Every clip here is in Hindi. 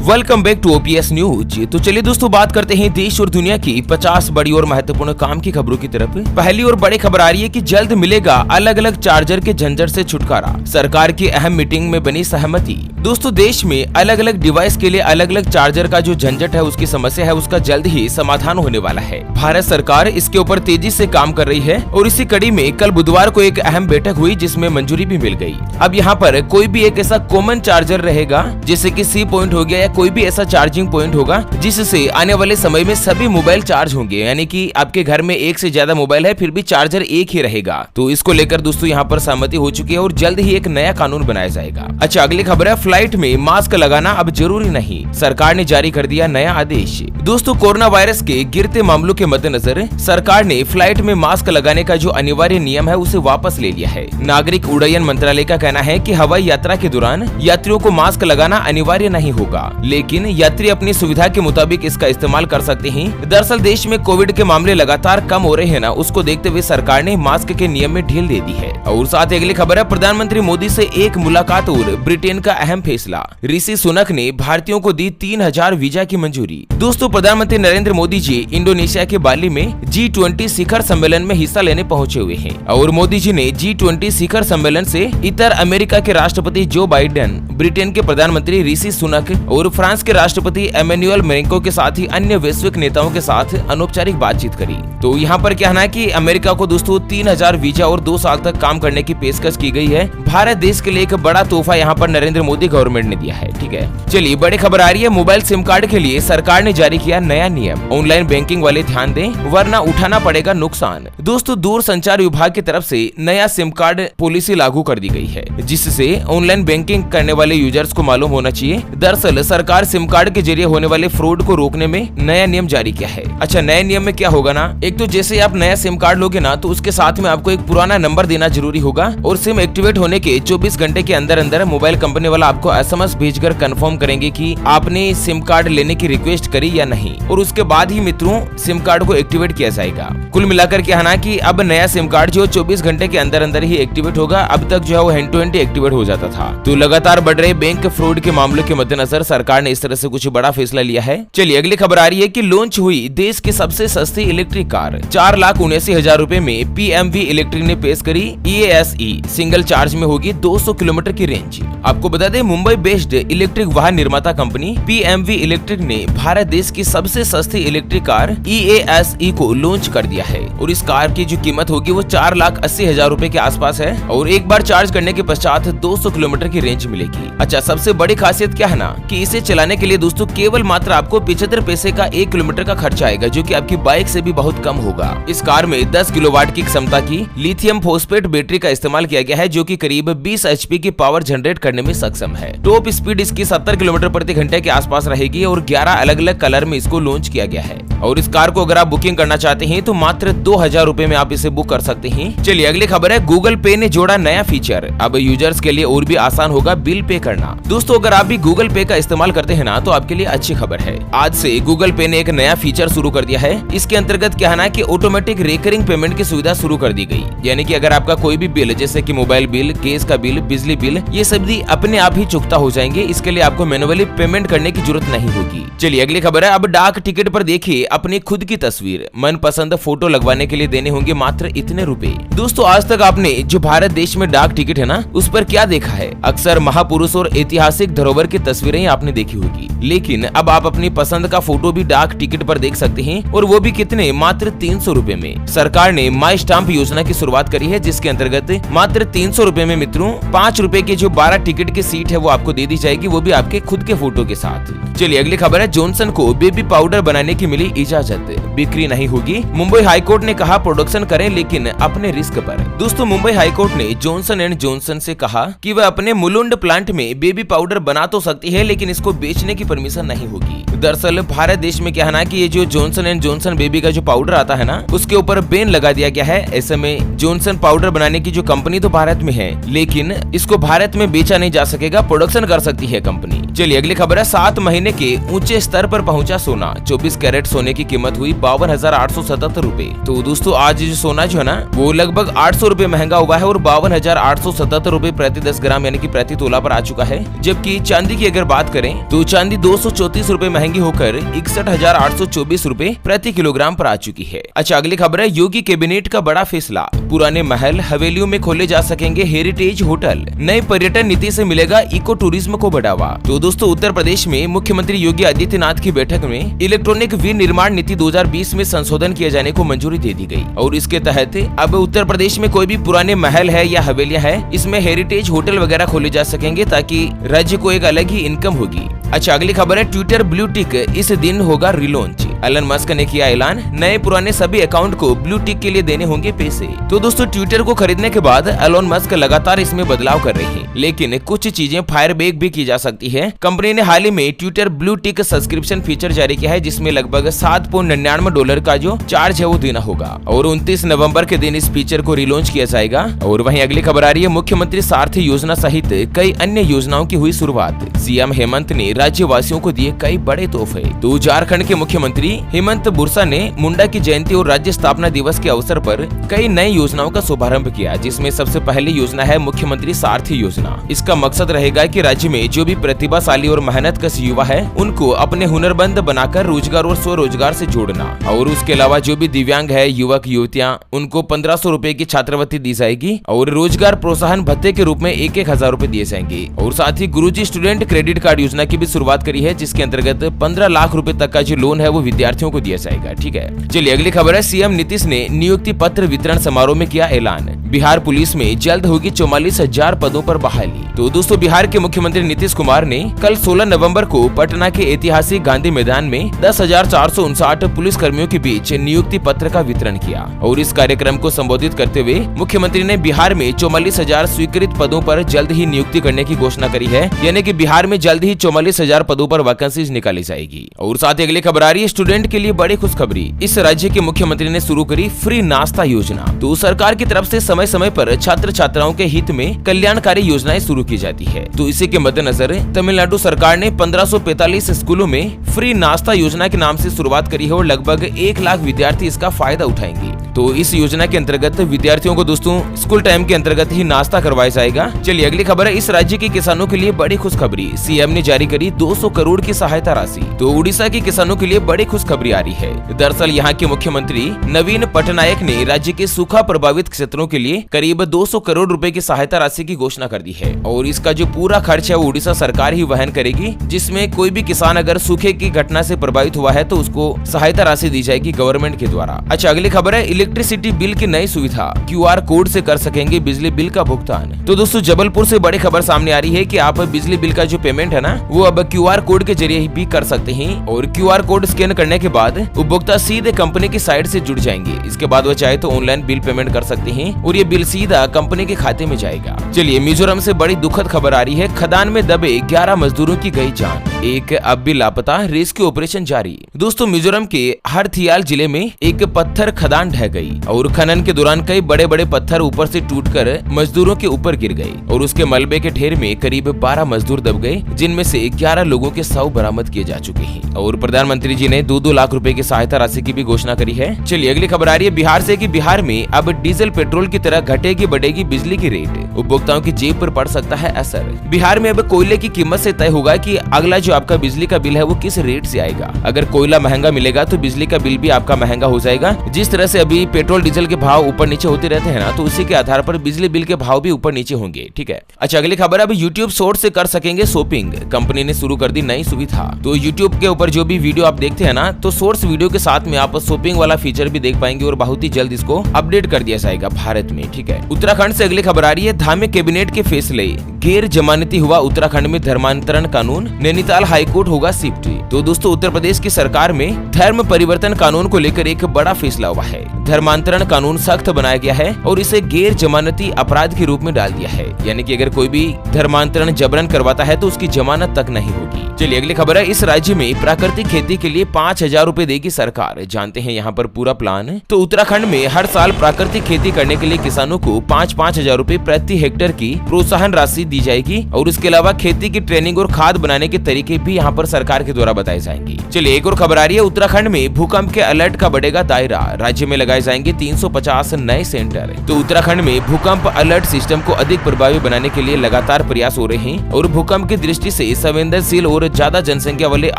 Welcome back to OPS news. तो चलिए दोस्तों बात करते हैं देश और दुनिया की 50 बड़ी और महत्वपूर्ण काम की खबरों की तरफ। पहली और बड़ी खबर आ रही है कि जल्द मिलेगा अलग अलग चार्जर के झंझट से छुटकारा, सरकार की अहम मीटिंग में बनी सहमति। दोस्तों देश में अलग अलग डिवाइस के लिए अलग अलग चार्जर का जो झंझट है, उसकी समस्या है, उसका जल्द ही समाधान होने वाला है। भारत सरकार इसके ऊपर तेजी से काम कर रही है और इसी कड़ी में कल बुधवार को एक अहम बैठक हुई जिसमें मंजूरी भी मिल गई। अब यहाँ पर कोई भी एक ऐसा कॉमन चार्जर रहेगा जैसे कि सी पॉइंट हो गया या कोई भी ऐसा चार्जिंग पॉइंट होगा जिससे आने वाले समय में सभी मोबाइल चार्ज होंगे, यानी कि आपके घर में एक से ज्यादा मोबाइल है फिर भी चार्जर एक ही रहेगा। तो इसको लेकर दोस्तों यहाँ पर सहमति हो चुकी है और जल्द ही एक नया कानून बनाया जाएगा। अच्छा, अगली खबर है फ्लाइट में मास्क लगाना अब जरूरी नहीं, सरकार ने जारी कर दिया नया आदेश। दोस्तों कोरोना वायरस के गिरते मामलों के मद्देनजर सरकार ने फ्लाइट में मास्क लगाने का जो अनिवार्य नियम है उसे वापस ले लिया है। नागरिक उड्डयन मंत्रालय का कहना है कि हवाई यात्रा के दौरान यात्रियों को मास्क लगाना अनिवार्य नहीं होगा, लेकिन यात्री अपनी सुविधा के मुताबिक इसका इस्तेमाल कर सकते हैं। दरअसल देश में कोविड के मामले लगातार कम हो रहे हैं ना, उसको देखते हुए सरकार ने मास्क के नियम में ढील दे दी है। और साथ ही अगली खबर है प्रधानमंत्री मोदी से एक मुलाकात और ब्रिटेन का अहम फैसला, ऋषि सुनक ने भारतीयों को दी 3000 वीजा की मंजूरी। दोस्तों प्रधानमंत्री नरेंद्र मोदी जी इंडोनेशिया के बाली में G20 शिखर सम्मेलन में हिस्सा लेने पहुंचे हुए हैं और मोदी जी ने G20 शिखर सम्मेलन से इतर अमेरिका के राष्ट्रपति जो बाइडेन, ब्रिटेन के प्रधानमंत्री ऋषि सुनक और फ्रांस के राष्ट्रपति एमेनुअल मैक्रों के साथ ही अन्य वैश्विक नेताओं के साथ अनौपचारिक बातचीत करी। तो यहाँ पर क्या है कि अमेरिका को दोस्तों 3000 वीजा और 2 साल तक काम करने की पेशकश की गई है। भारत देश के लिए एक बड़ा तोहफा यहाँ पर नरेंद्र मोदी गवर्नमेंट ने दिया है। ठीक है, चलिए बड़ी खबर आ रही है मोबाइल सिम कार्ड के लिए सरकार ने जारी किया नया नियम, ऑनलाइन बैंकिंग वाले ध्यान दें वरना उठाना पड़ेगा नुकसान। दोस्तों दूर संचार विभाग की तरफ से नया सिम कार्ड पॉलिसी लागू कर दी गई है जिससे ऑनलाइन बैंकिंग करने वाले यूजर्स को मालूम होना चाहिए। दरअसल सरकार सिम कार्ड के जरिए होने वाले फ्रॉड को रोकने में नया नियम जारी किया है। अच्छा, नए नियम में क्या होगा ना, एक तो जैसे आप नया सिम कार्ड लोगे ना तो उसके साथ में आपको एक पुराना नंबर देना जरूरी होगा और सिम एक्टिवेट होने के 24 घंटे के अंदर अंदर मोबाइल कंपनी वाला आपको SMS भेजकर कंफर्म करेंगे कि आपने सिम कार्ड लेने की रिक्वेस्ट करी या नहीं, और उसके बाद ही मित्रों सिम कार्ड को एक्टिवेट किया जाएगा। कुल मिलाकर क्या है ना कि अब नया सिम कार्ड जो 24 घंटे के अंदर अंदर ही एक्टिवेट होगा, अब तक जो है वो हैंड टू हैंड एक्टिवेट हो जाता था। तो लगातार बढ़ रहे बैंक फ्रॉड के मामलों के मद्देनजर सरकार ने इस तरह से कुछ बड़ा फैसला लिया है। चलिए अगली खबर आ रही है कि लॉन्च हुई देश की सबसे सस्ती इलेक्ट्रिक कार, 4,79,000 रूपए में PMV इलेक्ट्रिक ने पेश करी EASE सिंगल चार्ज में होगी 200 किलोमीटर की रेंज। आपको बता दें मुंबई बेस्ड इलेक्ट्रिक वाहन निर्माता कंपनी PMV इलेक्ट्रिक ने भारत देश की सबसे सस्ती इलेक्ट्रिक कार EASE को लॉन्च कर दिया है और इस कार की जो कीमत होगी वो 4,80,000 रूपए के आसपास है और एक बार चार्ज करने के पश्चात 200 किलोमीटर की रेंज मिलेगी। अच्छा, सबसे बड़ी खासियत क्या है ना कि इसे चलाने के लिए दोस्तों केवल मात्र आपको 75 पैसे का 1 किलोमीटर का खर्चा आएगा, जो कि आपकी बाइक से भी बहुत कम होगा। इस कार में 10 किलोवाट की क्षमता की लिथियम फॉस्फेट बैटरी का इस्तेमाल किया गया है जो कि करीब 20 HP की पावर जनरेट करने में सक्षम है। टॉप स्पीड इसकी 70 किलोमीटर प्रति घंटे के आसपास रहेगी और 11 अलग अलग कलर में इसको लॉन्च किया गया है। और इस कार को अगर आप बुकिंग करना चाहते हैं तो मात्र 2000 रूपए में आप इसे बुक कर सकते हैं। चलिए अगली खबर है गूगल पे ने जोड़ा नया फीचर, अब यूजर्स के लिए और भी आसान होगा बिल पे करना। दोस्तों अगर आप भी गूगल पे का इस्तेमाल करते हैं ना तो आपके लिए अच्छी खबर है। आज से गूगल पे ने एक नया फीचर शुरू कर दिया है। इसके अंतर्गत क्या है ना कि ऑटोमेटिक रिकरिंग पेमेंट की सुविधा शुरू कर दी गई, यानी कि अगर आपका कोई भी बिल जैसे कि मोबाइल बिल, गैस का बिल, बिजली बिल, ये सभी अपने आप ही चुकता हो जाएंगे। इसके लिए आपको मैनुअली पेमेंट करने की जरूरत नहीं होगी। चलिए अगली खबर है अब डाक टिकट पर देखिए अपनी खुद की तस्वीर, मनपसंद फोटो लगवाने के लिए देने होंगे मात्र इतने रुपए। दोस्तों आज तक आपने जो भारत देश में डाक टिकट है ना उस पर क्या देखा है, अक्सर महापुरुष और ऐतिहासिक धरोहर की तस्वीरें आपने देखी होगी, लेकिन अब आप अपनी पसंद का फोटो भी डाक टिकट पर देख सकते हैं और वो भी कितने, मात्र 300 रूपए में। सरकार ने माई स्टाम्प योजना की शुरुआत करी है जिसके अंतर्गत मात्र 300 रूपए में मित्रों 5 रूपए की जो 12 टिकट की सीट है वो आपको दे दी जाएगी, वो भी आपके खुद के फोटो के साथ। चलिए अगली खबर है जॉनसन को बेबी पाउडर बनाने की मिली इजाजत, बिक्री नहीं होगी। मुंबई हाईकोर्ट ने कहा प्रोडक्शन करें लेकिन अपने रिस्क पर। दोस्तों मुंबई हाईकोर्ट ने जॉनसन एंड जॉनसन से कहा कि वह अपने मुलुंड प्लांट में बेबी पाउडर बना तो सकती है लेकिन इसको बेचने की परमिशन नहीं होगी। दरअसल भारत देश में क्या है ना कि ये जो जॉनसन एंड जॉनसन बेबी का जो पाउडर आता है ना उसके ऊपर बैन लगा दिया गया है। ऐसे में जॉनसन पाउडर बनाने की जो कंपनी तो भारत में है लेकिन इसको भारत में बेचा नहीं जा सकेगा, प्रोडक्शन कर सकती है कंपनी। चलिए अगली खबर है 7 महीने के ऊंचे स्तर पर पहुंचा सोना, 24 कैरेट सोने सोने की कीमत हुई 52,877 रूपए। तो दोस्तों आज जो सोना जो है ना वो लगभग 800 रूपए महंगा हुआ है और 52,877 रूपए प्रति 10 ग्राम यानी कि प्रति तोला पर आ चुका है। जबकि चांदी की अगर बात करें तो चांदी 234 रूपए महंगी होकर 61,824 रूपए प्रति किलोग्राम पर आ चुकी है। अच्छा अगली खबर है, योगी कैबिनेट का बड़ा फैसला, पुराने महल हवेलियों में खोले जा सकेंगे हेरिटेज होटल, नए पर्यटन नीति से मिलेगा इको टूरिज्म को बढ़ावा। तो दोस्तों उत्तर प्रदेश में मुख्यमंत्री योगी आदित्यनाथ की बैठक में इलेक्ट्रॉनिक विनिर्माण नीति 2020 में संशोधन किए जाने को मंजूरी दे दी गई और इसके तहत अब उत्तर प्रदेश में कोई भी पुराने महल है या हवेलियां है इसमें हेरिटेज होटल वगैरह खोले जा सकेंगे ताकि राज्य को एक अलग ही इनकम होगी। अच्छा अगली खबर है, ट्विटर ब्लू टिक इस दिन होगा रिलॉन्च, एलन मस्क ने किया ऐलान, नए पुराने सभी अकाउंट को ब्लू टिक के लिए देने होंगे पैसे। तो दोस्तों ट्विटर को खरीदने के बाद एलन मस्क लगातार इसमें बदलाव कर रहे हैं, लेकिन कुछ चीजें फायर बैक भी की जा सकती है। कंपनी ने हाल ही में Twitter blue tick subscription feature जारी किया है जिसमें लगभग $7.99 का जो चार्ज है वो देना होगा और 29 नवंबर के दिन इस फीचर को रिलॉन्च किया जाएगा। और वहीं अगली खबर आ रही है, मुख्यमंत्री सारथी योजना सहित कई अन्य योजनाओं की हुई शुरुआत, सीएम हेमंत ने राज्यवासियों को दिए कई बड़े तोहफे। तो झारखंड के मुख्यमंत्री हेमंत बुरसा ने मुंडा की जयंती और राज्य स्थापना दिवस के अवसर पर कई नई योजनाओं का शुभारंभ किया, जिसमें सबसे पहली योजना है मुख्यमंत्री सारथी योजना। इसका मकसद रहेगा कि राज्य में जो भी प्रतिभाशाली और मेहनतकश युवा है उनको अपने हुनरबंद बनाकर रोजगार और स्वरोजगार से जोड़ना और उसके अलावा जो भी दिव्यांग है युवक युवतियाँ उनको 1500 रूपए की छात्रवृत्ति दी जाएगी और रोजगार प्रोत्साहन भत्ते के रूप में 1,000 रूपए दिए जाएंगे। और साथ ही गुरुजी स्टूडेंट क्रेडिट कार्ड योजना की भी शुरुआत करी है जिसके अंतर्गत 15 लाख रूपए तक का जो लोन है वो विद्यार्थियों को दिया जाएगा। ठीक है, चलिए अगली खबर है, सीएम नीतीश ने नियुक्ति पत्र वितरण समारोह में किया ऐलान, बिहार पुलिस में जल्द होगी 44,000 पदों पर बहाली। तो दोस्तों बिहार के मुख्यमंत्री नीतीश कुमार ने कल 16 नवंबर को पटना के ऐतिहासिक गांधी मैदान में 10,459 पुलिस कर्मियों के बीच नियुक्ति पत्र का वितरण किया और इस कार्यक्रम को संबोधित करते हुए मुख्यमंत्री ने बिहार में 44,000 स्वीकृत पदों पर जल्द ही नियुक्ति करने की घोषणा करी है, यानी कि बिहार में जल्द ही 44,000 पदों पर वैकेंसीज निकाली जाएगी। और साथ ही अगली खबर आ रही है, स्टूडेंट के लिए बड़ी खुशखबरी, इस राज्य के मुख्यमंत्री ने शुरू करी फ्री नाश्ता योजना। तो सरकार की तरफ से समय समय पर छात्र छात्राओं के हित में कल्याणकारी योजनाएं शुरू की जाती है। तो इसी के मद्देनजर तमिलनाडु सरकार ने 1545 स्कूलों में फ्री नाश्ता योजना के नाम से शुरुआत करी है और लगभग 1 लाख विद्यार्थी इसका फायदा उठाएंगे। तो इस योजना के अंतर्गत विद्यार्थियों को दोस्तों स्कूल टाइम के अंतर्गत ही नाश्ता करवाया जाएगा। चलिए अगली खबर है, इस राज्य के किसानों के लिए बड़ी खुशखबरी, सीएम ने जारी करी 200 करोड़ की सहायता राशि। तो उड़ीसा के किसानों के लिए बड़ी खुशखबरी आ रही है। दरअसल यहाँ के मुख्यमंत्री नवीन पटनायक ने राज्य के सूखा प्रभावित क्षेत्रों के लिए करीब 200 करोड़ रुपए की सहायता राशि की घोषणा कर दी है और इसका जो पूरा खर्च है वो उड़ीसा सरकार ही वहन करेगी, जिसमें कोई भी किसान अगर सूखे की घटना से प्रभावित हुआ है तो उसको सहायता राशि दी जाएगी गवर्नमेंट के द्वारा। अच्छा अगली खबर है, इलेक्ट्रिसिटी बिल की नई सुविधा, QR कोड से कर सकेंगे बिजली बिल का भुगतान। तो दोस्तों जबलपुर से बड़ी खबर सामने आ रही है कि आप बिजली बिल का जो पेमेंट है ना वो अब QR कोड के जरिए भी कर सकते हैं और QR कोड स्कैन करने के बाद उपभोक्ता सीधे कंपनी की साइट से जुड़ जाएंगे। इसके बाद वो चाहे तो ऑनलाइन बिल पेमेंट कर सकते हैं और ये बिल सीधा कंपनी के खाते में जाएगा। चलिए मिजोरम से बड़ी दुखद खबर आ रही है, खदान में दबे 11 मजदूरों की गई जान, एक अब भी लापता, रेस्क्यू ऑपरेशन जारी। दोस्तों मिजोरम के हरथियाल जिले में एक पत्थर खदान ढह गई और खनन के दौरान कई बड़े बड़े पत्थर ऊपर से टूटकर मजदूरों के ऊपर गिर गए और उसके मलबे के ढेर में करीब 12 मजदूर दब गए, जिनमें से 11 लोगों के शव बरामद किए जा चुके हैं और प्रधानमंत्री जी ने 2-2 लाख रुपए की सहायता राशि की भी घोषणा करी है। चलिए अगली खबर आ रही है बिहार से कि बिहार में अब डीजल पेट्रोल की तरह घटेगी बढ़ेगी बिजली की रेट, उपभोक्ताओं की जेब पर पड़ सकता है असर। बिहार में अब कोयले की कीमत से तय होगा कि अगला जो आपका बिजली का बिल है वो किस रेट से आएगा। अगर कोयला महंगा मिलेगा तो बिजली का बिल भी आपका महंगा हो जाएगा। जिस तरह से अभी पेट्रोल डीजल के भाव ऊपर नीचे होते रहते हैं ना, तो उसी के आधार पर बिजली बिल के भाव भी ऊपर नीचे होंगे। ठीक है, अच्छा अगली खबर अब YouTube शॉर्ट से कर सकेंगे शॉपिंग, कंपनी ने शुरू कर दी नई सुविधा। तो YouTube के ऊपर जो भी वीडियो आप देखते हैं ना, तो शॉर्ट्स वीडियो के साथ में आप शॉपिंग वाला फीचर भी देख पाएंगे और बहुत ही जल्द इसको अपडेट कर दिया जाएगा भारत में। ठीक है, उत्तराखंड से अगली खबर आ रही है, धामी कैबिनेट के फैसले, गैर जमानती हुआ उत्तराखंड में धर्मांतरण कानून, नैनीताल हाईकोर्ट होगा शिफ्ट। तो दोस्तों उत्तर प्रदेश की सरकार में धर्म परिवर्तन कानून को लेकर एक बड़ा फैसला हुआ है। धर्मांतरण कानून सख्त बनाया गया है और इसे गैर जमानती अपराध के रूप में डाल दिया है, यानी कि अगर कोई भी धर्मांतरण जबरन करवाता है तो उसकी जमानत तक नहीं होगी। चलिए अगली खबर है, इस राज्य में प्राकृतिक खेती के लिए 5,000 रूपए देगी सरकार। जानते हैं यहाँ पर पूरा प्लान। तो उत्तराखंड में हर साल प्राकृतिक खेती करने के लिए किसानों को 5,000 रूपए प्रति हेक्टेयर की प्रोत्साहन राशि दी जाएगी और उसके अलावा खेती की ट्रेनिंग और खाद बनाने के तरीके भी यहाँ पर सरकार के द्वारा बताए जाएंगे। चलिए एक और खबर आ रही है, उत्तराखंड में भूकंप के अलर्ट का बढ़ेगा दायरा। राज्य में लगाए जाएंगे 350 नए सेंटर। तो उत्तराखंड में भूकंप अलर्ट सिस्टम को अधिक प्रभावी बनाने के लिए लगातार प्रयास हो रहे हैं और भूकंप की दृष्टि से संवेदनशील और ज्यादा जनसंख्या वाले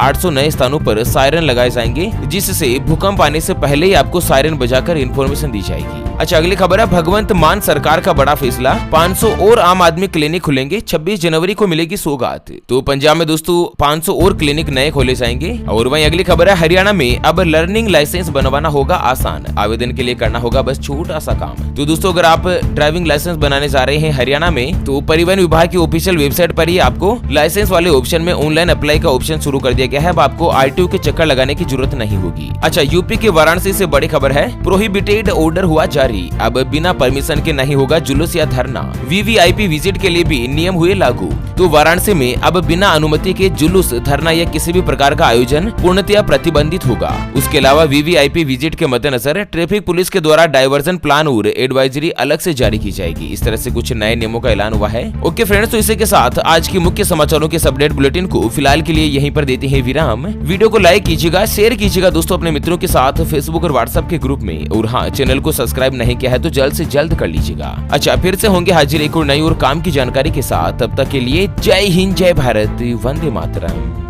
800 नए स्थानों पर सायरन लगाए जाएंगे, जिससे भूकंप आने से पहले ही आपको सायरन बजाकर इंफॉर्मेशन दी जाएगी। अच्छा अगली खबर है, भगवंत मान सरकार का बड़ा फैसला, 500 और आम आदमी क्लिनिक खुलेंगे, 26 जनवरी को मिलेगी सौगात। तो पंजाब में दोस्तों 500 और क्लिनिक नए खोले जाएंगे। और वहीं अगली खबर है, हरियाणा में अब लर्निंग लाइसेंस बनवाना होगा आसान, आवेदन के लिए करना होगा बस छोटा सा काम। तो दोस्तों अगर आप ड्राइविंग लाइसेंस बनाने जा रहे हैं हरियाणा में, तो परिवहन विभाग की ऑफिशियल वेबसाइट पर ही आपको लाइसेंस वाले ऑप्शन में ऑनलाइन अप्लाई का ऑप्शन शुरू कर दिया गया है। अब आपको आरटीओ के चक्कर लगाने की जरूरत नहीं होगी। अच्छा यूपी के वाराणसी से बड़ी खबर है, प्रोहिबिटेड ऑर्डर हुआ जारी, अब बिना परमिशन के नहीं होगा जुलूस या धरना। वीवीआईपी विजिट के लिए भी नियम हुए लागू। तो वाराणसी में अब बिना अनुमति के जुलूस, धरना या किसी भी प्रकार का आयोजन पूर्णतया प्रतिबंधित होगा। उसके अलावा वीवीआईपी विजिट के मद्देनजर ट्रैफिक पुलिस के द्वारा डाइवर्जन प्लान और एडवाइजरी अलग से जारी की जाएगी। इस तरह से कुछ नए नियमों का ऐलान हुआ है। ओके फ्रेंड्स, तो इसी के साथ आज की मुख्य समाचारों के अपडेट बुलेटिन को फिलहाल के लिए यहीं पर देते हैं विराम। वीडियो को लाइक कीजिएगा, शेयर कीजिएगा दोस्तों अपने मित्रों के साथ फेसबुक और व्हाट्सएप के ग्रुप में, और हाँ चैनल को सब्सक्राइब नहीं किया है तो जल्द से जल्द कर लीजिएगा। अच्छा फिर से होंगे हाजिर एक और नई और काम की जानकारी के साथ, तब तक के लिए जय हिंद, जय भारत, वंदे मातरम।